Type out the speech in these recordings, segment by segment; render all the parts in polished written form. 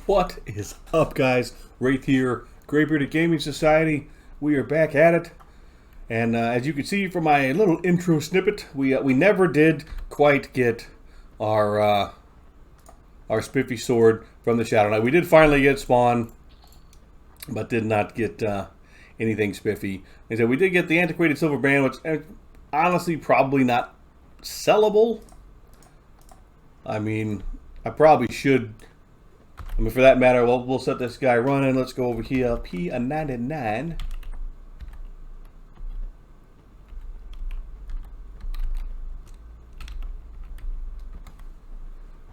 What is up, guys? Wraith here, Graybearded Gaming Society. We are back at it, and as you can see from my little intro snippet, we never did quite get our spiffy sword from the Shadow Knight. We did finally get spawn, but did not get anything spiffy. And so we did get the antiquated silver band, which honestly probably not sellable. I mean, I probably should. I mean, for that matter, we'll set this guy running. Let's go over here. P99.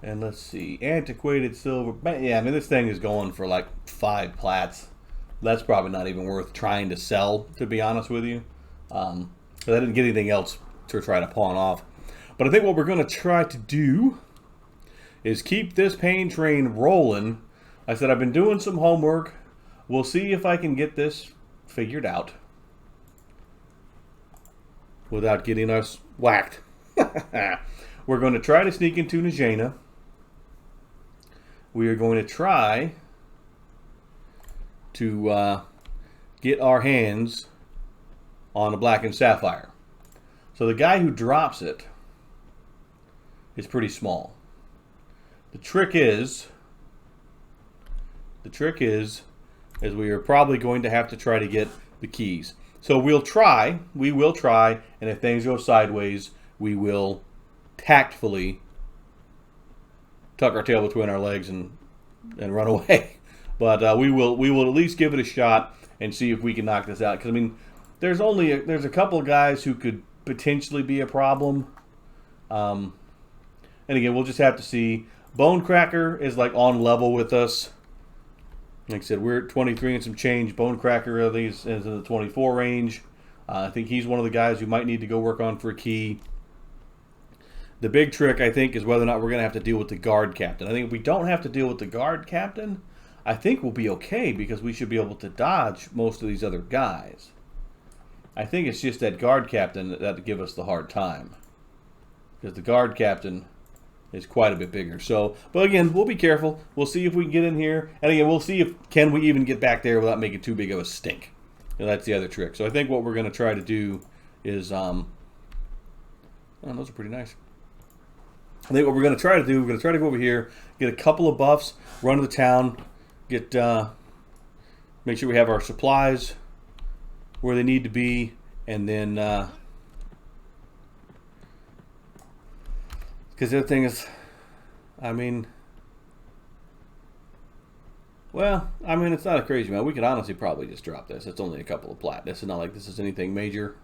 And let's see. Antiquated silver. Yeah, I mean, this thing is going for like 5 plats. That's probably not even worth trying to sell, to be honest with you. Because I didn't get anything else to try to pawn off. But I think what we're going to try to do is keep this pain train rolling. I said I've been doing some homework. We'll see if I can get this figured out without getting us whacked. We're going to try to sneak into Najena. We are going to try to get our hands on a blackened sapphire. So the guy who drops it is pretty small. The trick is we are probably going to have to try to get the keys. So we will try, and if things go sideways, we will tactfully tuck our tail between our legs and run away. But we will at least give it a shot and see if we can knock this out. Because I mean, there's a couple of guys who could potentially be a problem. And again, we'll just have to see. Bonecracker is like on level with us. Like I said, we're at 23 and some change. Bonecracker is in the 24 range. I think he's one of the guys you might need to go work on for a key. The big trick, I think, is whether or not we're going to have to deal with the guard captain. I think if we don't have to deal with the guard captain, I think we'll be okay because we should be able to dodge most of these other guys. I think it's just that guard captain that give us the hard time. Because the guard captain is quite a bit bigger. So, but again, we'll be careful. We'll see if we can get in here. And again, we'll see if can we even get back there without making too big of a stink. And that's the other trick. So I think what we're going to try to do is, oh, those are pretty nice. I think what we're going to try to do, we're going to try to go over here, get a couple of buffs, run to the town, get, make sure we have our supplies where they need to be, and then, because the other thing is, I mean, well, I mean, it's not a crazy amount. We could honestly probably just drop this. It's only a couple of plat. This is not like this is anything major.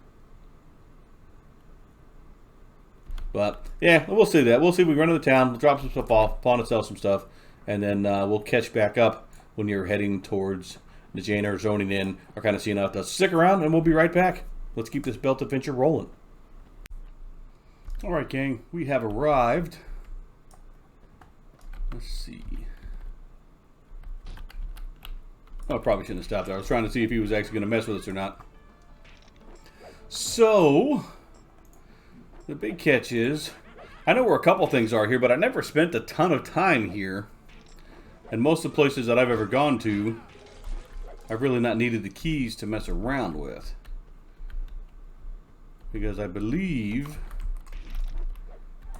But, yeah, we'll see that. We'll see if we run to the town, we'll drop some stuff off, pawn and sell some stuff, and then we'll catch back up when you're heading towards Najena or zoning in, or kind of seeing how it does. Stick around, and we'll be right back. Let's keep this belt adventure rolling. Alright, gang, we have arrived. Let's see. Oh, I probably shouldn't have stopped there. I was trying to see if he was actually going to mess with us or not. So, the big catch is, I know where a couple things are here, but I never spent a ton of time here. And most of the places that I've ever gone to, I've really not needed the keys to mess around with. Because I believe,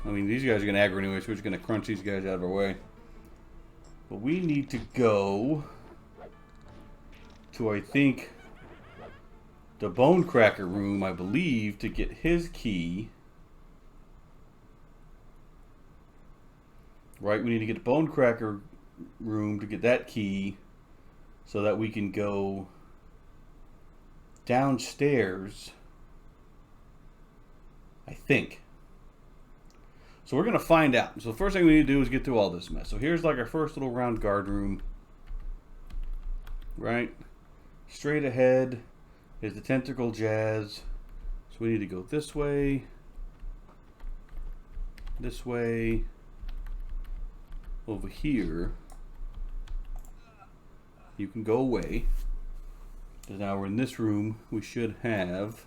I mean, these guys are going to aggro anyway, so we're just going to crunch these guys out of our way. But we need to go to, I think, the Bonecracker room, I believe, to get his key. Right, we need to get the Bonecracker room to get that key so that we can go downstairs, I think. So we're going to find out. So the first thing we need to do is get through all this mess. So here's like our first little round guard room. Right? Straight ahead is the tentacle jazz. So we need to go this way. This way. Over here. You can go away. Because now we're in this room. We should have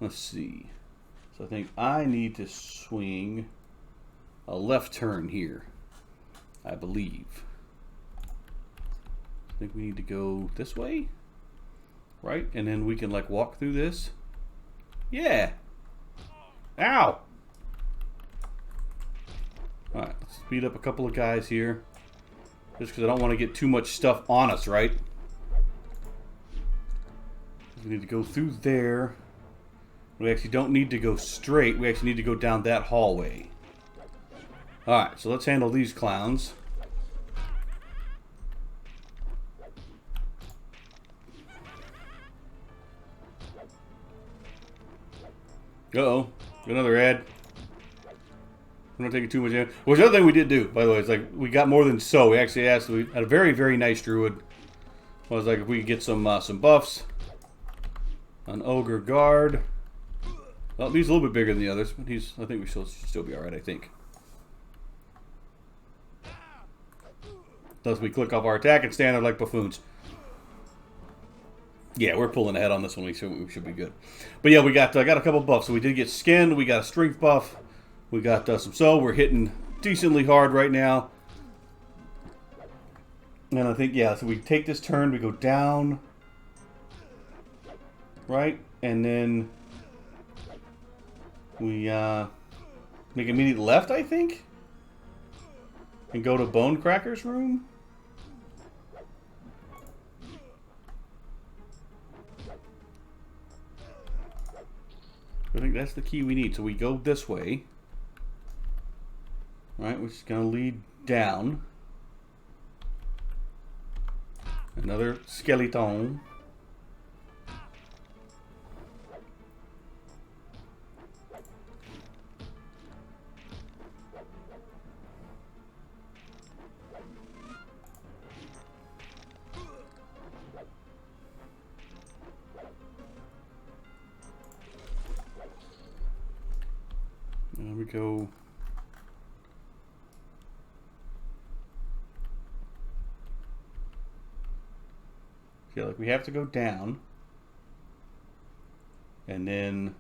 Let's see. So I think I need to swing a left turn here, I believe. I think we need to go this way, right? And then we can like walk through this. Yeah. Ow. All right, let's speed up a couple of guys here, just because I don't want to get too much stuff on us, right? We need to go through there. We actually don't need to go straight. We actually need to go down that hallway. All right, so let's handle these clowns. Uh-oh, another ad. I'm not taking too much damage. Which other thing we did do, by the way, is like we got more than so. We actually asked. We had a very, very nice druid. I was like, if we could get some buffs. An ogre guard. Well, he's a little bit bigger than the others, but he's. I think we should still be all right. I think. Unless we click off our attack and stand there like buffoons. Yeah, we're pulling ahead on this one. We should be good. But yeah, we got I got a couple buffs. So we did get skinned. We got a strength buff. We got some. So we're hitting decently hard right now. And I think yeah. So we take this turn. We go down. Right, and then we make immediate left. I think, and go to Bonecracker's room. I think that's the key we need. So we go this way, right, which is going to lead down. Another skeleton. There we go. Yeah, like we have to go down. And then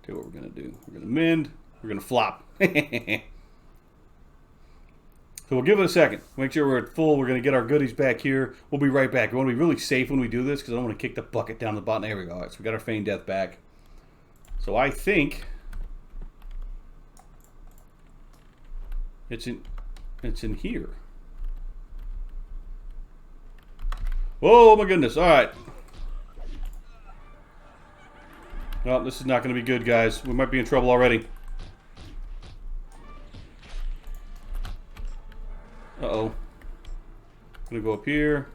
do what we're gonna do. We're gonna mend, we're gonna flop. So we'll give it a second. Make sure we're at full. We're going to get our goodies back here. We'll be right back. We want to be really safe when we do this because I don't want to kick the bucket down the bottom. There we go. All right, so we got our Feigned Death back. So I think it's in here. Oh my goodness. All right. Well, this is not going to be good, guys. We might be in trouble already. Uh-oh. Gonna go up here.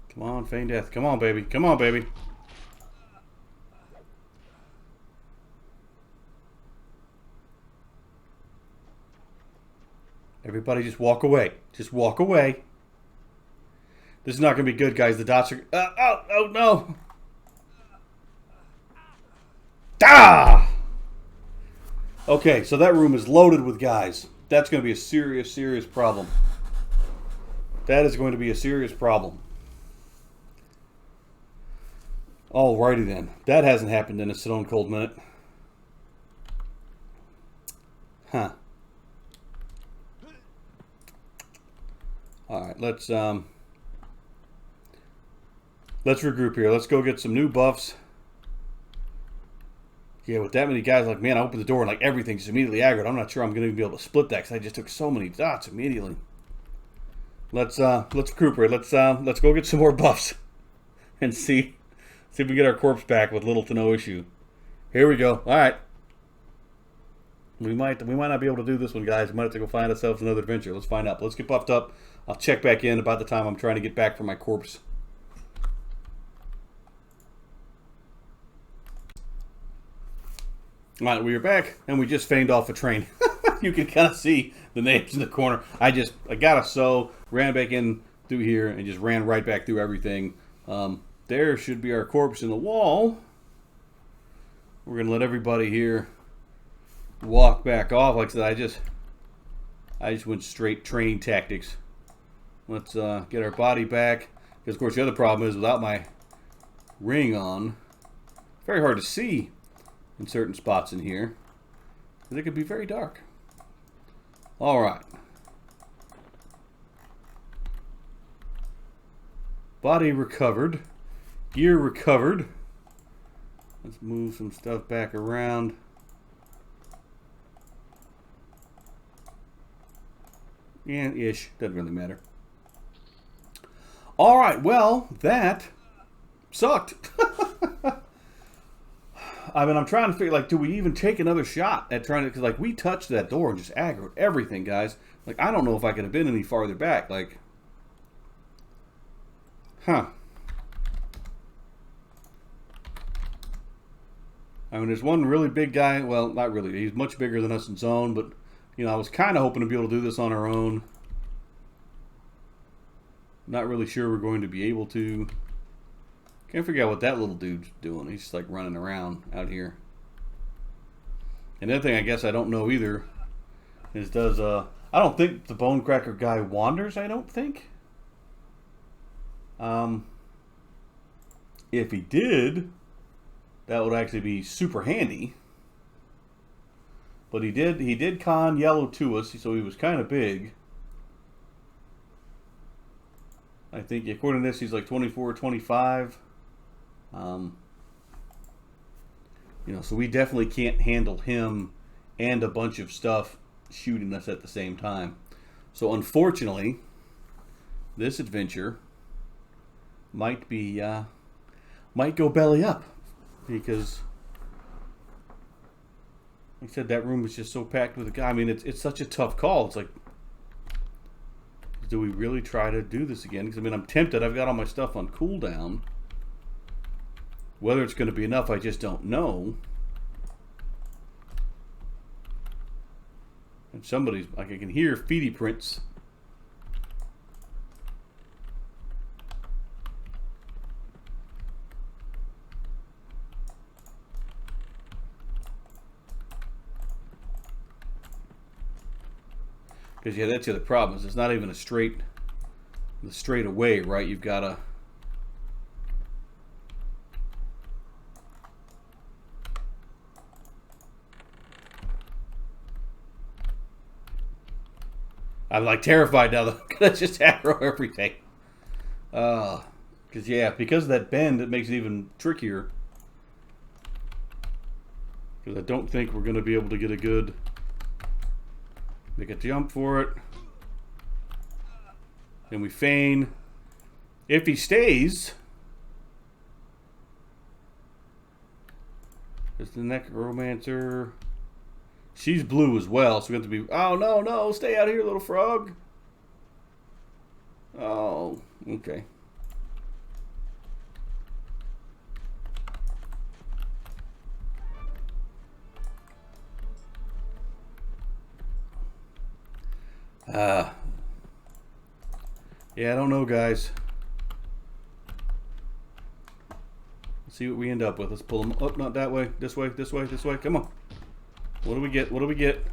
Come on, Feigned Death. Come on, baby. Come on, baby. Everybody just walk away. Just walk away. This is not going to be good, guys. The dots are... oh, no. Ah! Okay, so that room is loaded with guys. That's going to be a serious, serious problem. That is going to be a serious problem. Alrighty then. That hasn't happened in a stone cold minute. Huh. Alright, let's regroup here. Let's go get some new buffs. Yeah, with that many guys, like, man, I opened the door and, like, everything just immediately aggroed. I'm not sure I'm going to be able to split that because I just took so many dots immediately. Let's recuperate. Let's go get some more buffs and see if we can get our corpse back with little to no issue. Here we go. All right. We might not be able to do this one, guys. We might have to go find ourselves another adventure. Let's find out. Let's get buffed up. I'll check back in about the time I'm trying to get back for my corpse. All right, we are back, and we just feigned off a train. You can kind of see the names in the corner. I got a sew, ran back in through here, and just ran right back through everything. There should be our corpse in the wall. We're going to let everybody here walk back off. Like I said, I just went straight train tactics. Let's get our body back. Because, of course, the other problem is without my ring on, it's very hard to see in certain spots in here. Because it could be very dark. All right. Body recovered. Gear recovered. Let's move some stuff back around. And ish. Doesn't really matter. Alright, well, that sucked. I mean, I'm trying to figure, like, do we even take another shot at trying to, because, like, we touched that door and just aggroed everything, guys. Like, I don't know if I could have been any farther back. Like, huh. I mean, there's one really big guy. Well, not really. He's much bigger than us in zone, but, you know, I was kind of hoping to be able to do this on our own. Not really sure we're going to be able to. Can't figure out what that little dude's doing. He's just like running around out here. Another thing I guess I don't know either is I don't think the Bonecracker guy wanders, I don't think. If he did, that would actually be super handy. But he did con yellow to us, so he was kind of big. I think according to this, he's like 24, 25. You know, so we definitely can't handle him and a bunch of stuff shooting us at the same time. So unfortunately, this adventure might be might go belly up, because like I said, that room was just so packed with a guy. I mean, it's such a tough call. It's like, do we really try to do this again? Because, I mean, I'm tempted. I've got all my stuff on cooldown. Whether it's going to be enough, I just don't know. And somebody's, like, I can hear feety prints. Because, yeah, that's the other problem, is it's not even a straight away, right? You've got to... I'm, like, terrified now that I'm going to just aggro everything. Because, yeah, because of that bend, it makes it even trickier. Because I don't think we're going to be able to get a good... Make a jump for it. Then we feign. If he stays, it's the necromancer. She's blue as well, so we have to be. Oh no, no! Stay out here, little frog. Oh, okay. Yeah, I don't know, guys. Let's see what we end up with. Let's pull them up, not that way. This way, this way, this way. Come on. What do we get? What do we get?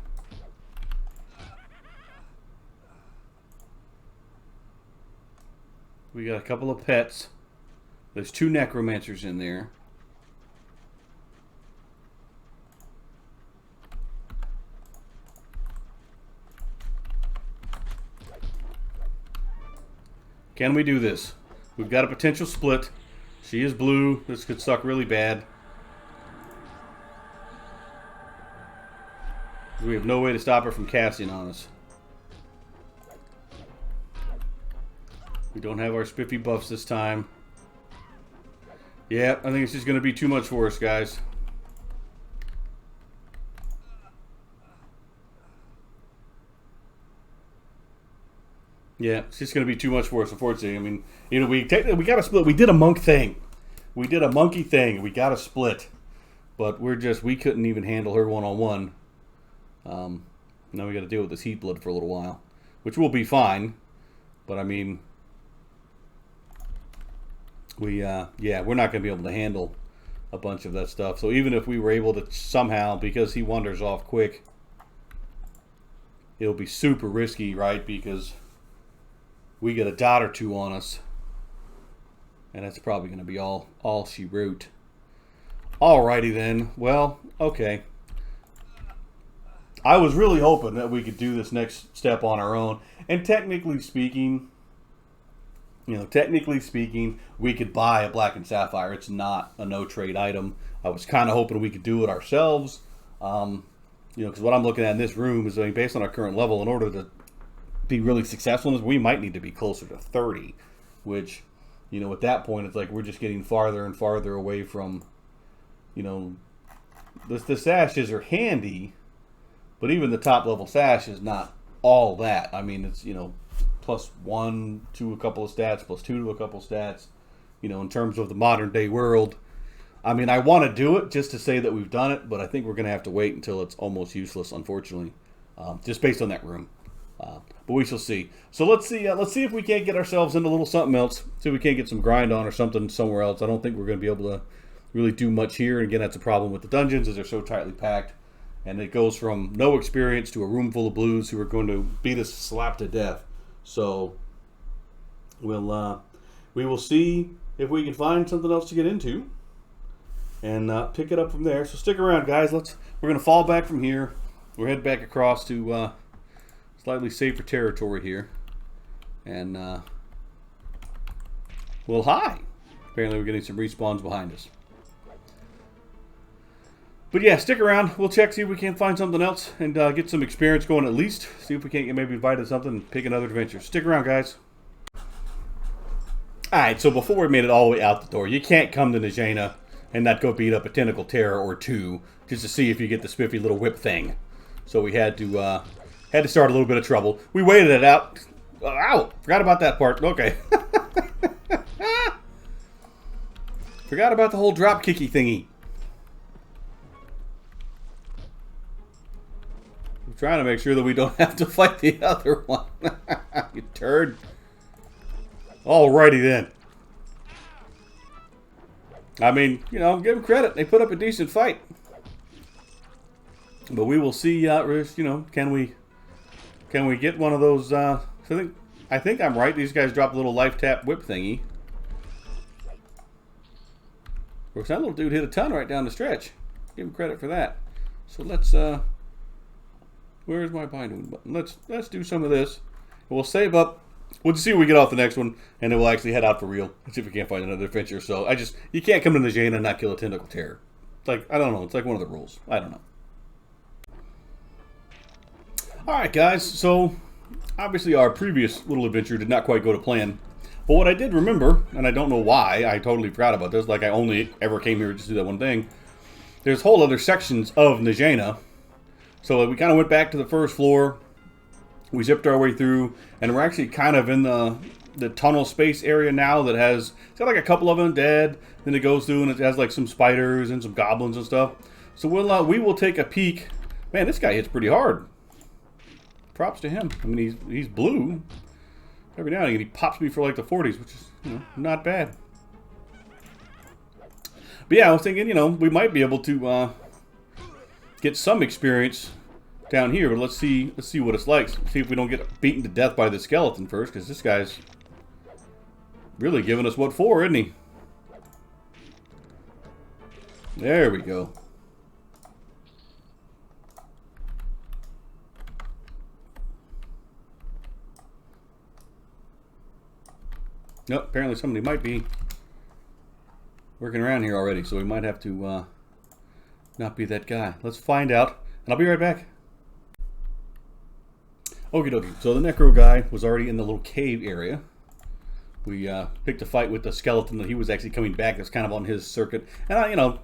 We got a couple of pets. There's 2 necromancers in there. Can we do this? We've got a potential split. She is blue. This could suck really bad. We have no way to stop her from casting on us. We don't have our spiffy buffs this time. Yeah, I think it's just going to be too much for us, guys. Yeah, it's just going to be too much for us, unfortunately. I mean, you know, we got to split. We did a monk thing. We did a monkey thing. We got to split. But we couldn't even handle her one-on-one. Now we got to deal with this heat blood for a little while, which will be fine. But I mean, yeah, we're not going to be able to handle a bunch of that stuff. So even if we were able to somehow, because he wanders off quick, it'll be super risky, right? Because we get a dot or two on us. And that's probably going to be all she wrote. Alrighty then. Well, okay. I was really hoping that we could do this next step on our own. And technically speaking, we could buy a black and sapphire. It's not a no-trade item. I was kind of hoping we could do it ourselves. Because what I'm looking at in this room is, based on our current level, in order to be really successful in this, we might need to be closer to 30, which, at that point, it's like we're just getting farther and farther away from, the sashes are handy, but even the top level sash is not all that. I mean, it's, +1 to a couple of stats, +2 to a couple of stats, in terms of the modern day world. I mean, I want to do it just to say that we've done it, but I think we're going to have to wait until it's almost useless, unfortunately, just based on that room. But we shall see. So let's see if we can't get ourselves into a little something else. See if we can't get some grind on or something somewhere else. I don't think we're going to be able to really do much here. And again, that's a problem with the dungeons, is they're so tightly packed. And it goes from no experience to a room full of blues who are going to beat us slap to death. So we will see if we can find something else to get into and pick it up from there. So stick around, guys. We're going to fall back from here. We're head back across to slightly safer territory here, and well, hi. Apparently, we're getting some respawns behind us. But yeah, stick around. We'll check, see if we can't find something else, and get some experience going at least. See if we can't get maybe invited to something and pick another adventure. Stick around, guys. Alright, so before we made it all the way out the door, you can't come to Najena and not go beat up a tentacle terror or two just to see if you get the spiffy little whip thing. So we had to start a little bit of trouble. We waited it out. Ow! Forgot about that part. Okay. Forgot about the whole drop kicky thingy. I'm trying to make sure that we don't have to fight the other one. You turd. Alrighty then. I mean, give them credit. They put up a decent fight. But we will see, can we get one of those, I think I'm right. These guys drop a little life tap whip thingy. Of course, that little dude hit a ton right down the stretch. Give him credit for that. So let's, where's my binding button? Let's do some of this. We'll save up. We'll just see what we get off the next one, and then we'll actually head out for real. Let's see if we can't find another adventure. So you can't come to Najena and not kill a tentacle terror. It's like, I don't know. It's like one of the rules. I don't know. Alright, guys. So, obviously our previous little adventure did not quite go to plan. But what I did remember, and I don't know why, I totally forgot about this, like I only ever came here just to do that one thing. There's whole other sections of Najena. So we kind of went back to the first floor. We zipped our way through, and we're actually kind of in the tunnel space area now that it's got like a couple of undead. Then it goes through and it has like some spiders and some goblins and stuff. So we will take a peek. Man, this guy hits pretty hard. Props to him. I mean, he's blue. Every now and again he pops me for like the 40s, which is not bad. But yeah, I was thinking we might be able to get some experience down here, but let's see what it's like. See if we don't get beaten to death by the skeleton first, because this guy's really giving us what for, isn't he? There we go. Nope, apparently somebody might be working around here already, so we might have to not be that guy. Let's find out, and I'll be right back. Okie dokie. So the necro guy was already in the little cave area. We picked a fight with the skeleton that he was actually coming back. That's kind of on his circuit. And I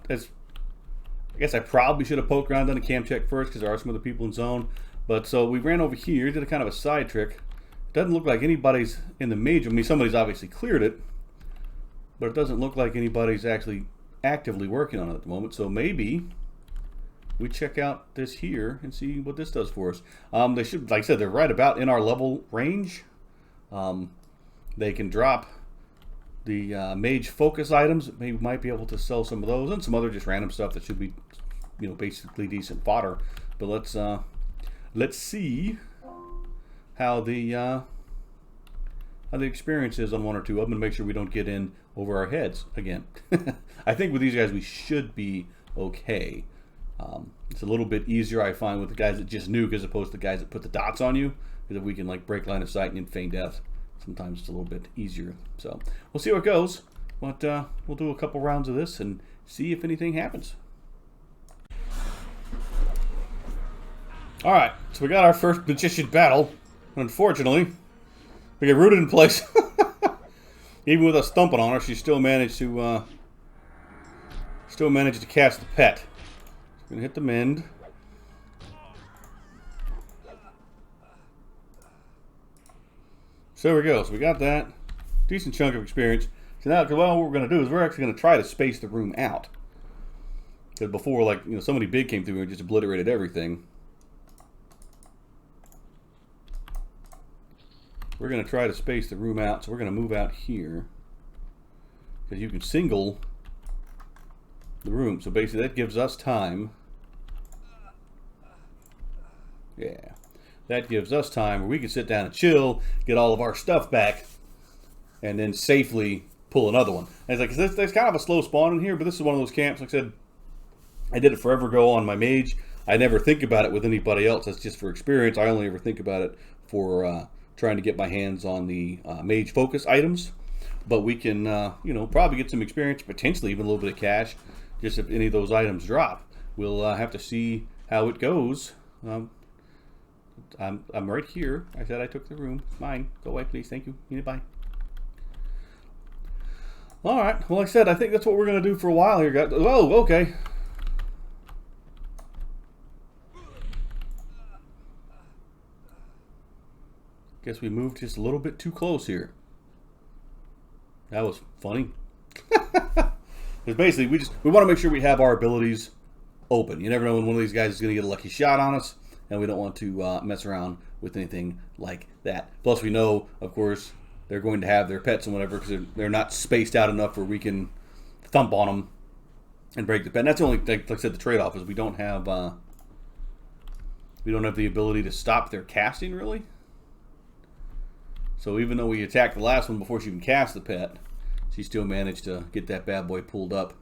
guess I probably should have poked around, done a cam check first, because there are some other people in zone. But so we ran over here, did a kind of a side trick. Doesn't look like anybody's in the major. I mean, somebody's obviously cleared it, but it doesn't look like anybody's actually actively working on it at the moment. So maybe we check out this here and see what this does for us. They should, like I said, they're right about in our level range. They can drop the mage focus items. We might be able to sell some of those and some other just random stuff that should be, basically decent fodder. But let's see how the how the experience is on one or two of them and make sure we don't get in over our heads again. I think with these guys we should be okay. It's a little bit easier, I find, with the guys that just nuke as opposed to the guys that put the dots on you. Because if we can like break line of sight and feign death, sometimes it's a little bit easier. So we'll see how it goes. But we'll do a couple rounds of this and see if anything happens. Alright, so we got our first magician battle. Unfortunately, we get rooted in place. Even with us thumping on her, she still managed to cast the pet. Gonna hit the mend. So there we go. So we got that. Decent chunk of experience. So now, well, what we're gonna do is we're actually gonna try to space the room out. Because before, like, you know, somebody big came through and just obliterated everything. We're going to try to space the room out, so we're going to move out here. Because you can single the room. So basically that gives us time. Yeah. That gives us time where we can sit down and chill, get all of our stuff back, and then safely pull another one. And it's like, there's kind of a slow spawn in here, but this is one of those camps, like I said, I did it forever ago on my mage. I never think about it with anybody else. That's just for experience. I only ever think about it for trying to get my hands on the mage focus items. But we can, you know, probably get some experience, potentially even a little bit of cash, just if any of those items drop. We'll have to see how it goes. I'm right here. I said I took the room. Mine. Go away, please. Thank you. Bye. All right. Well, like I said, I think that's what we're going to do for a while here, guys. Oh, okay. Guess we moved just a little bit too close here. That was funny. Because basically, we want to make sure we have our abilities open. You never know when one of these guys is going to get a lucky shot on us, and we don't want to mess around with anything like that. Plus, we know, of course, they're going to have their pets and whatever because they're not spaced out enough where we can thump on them and break the pet. And that's the only, like I said, the trade-off is we don't have the ability to stop their casting, really. So even though we attacked the last one before she even cast the pet, she still managed to get that bad boy pulled up.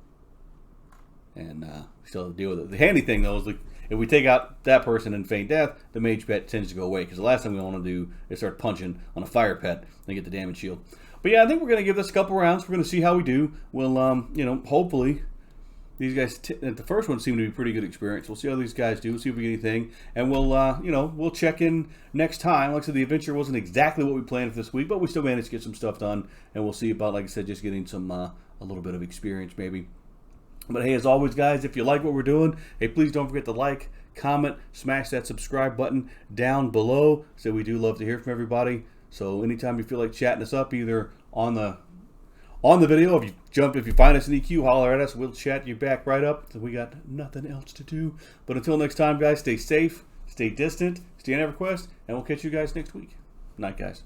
And still have to deal with it. The handy thing, though, is like, if we take out that person and feign death, the mage pet tends to go away. Because the last thing we want to do is start punching on a fire pet and get the damage shield. But yeah, I think we're going to give this a couple rounds. We're going to see how we do. We'll, you know, hopefully these guys, the first one seemed to be pretty good experience. We'll see how these guys do, see if we get anything. And we'll, you know, we'll check in next time. Like I said, the adventure wasn't exactly what we planned for this week, but we still managed to get some stuff done. And we'll see about, like I said, just getting some, a little bit of experience maybe. But hey, as always, guys, if you like what we're doing, hey, please don't forget to like, comment, smash that subscribe button down below. So we do love to hear from everybody. So anytime you feel like chatting us up, either on the video, if you find us in EQ, holler at us. We'll chat you back right up. So we got nothing else to do. But until next time, guys, stay safe, stay distant, stay on EverQuest, and we'll catch you guys next week. Night, guys.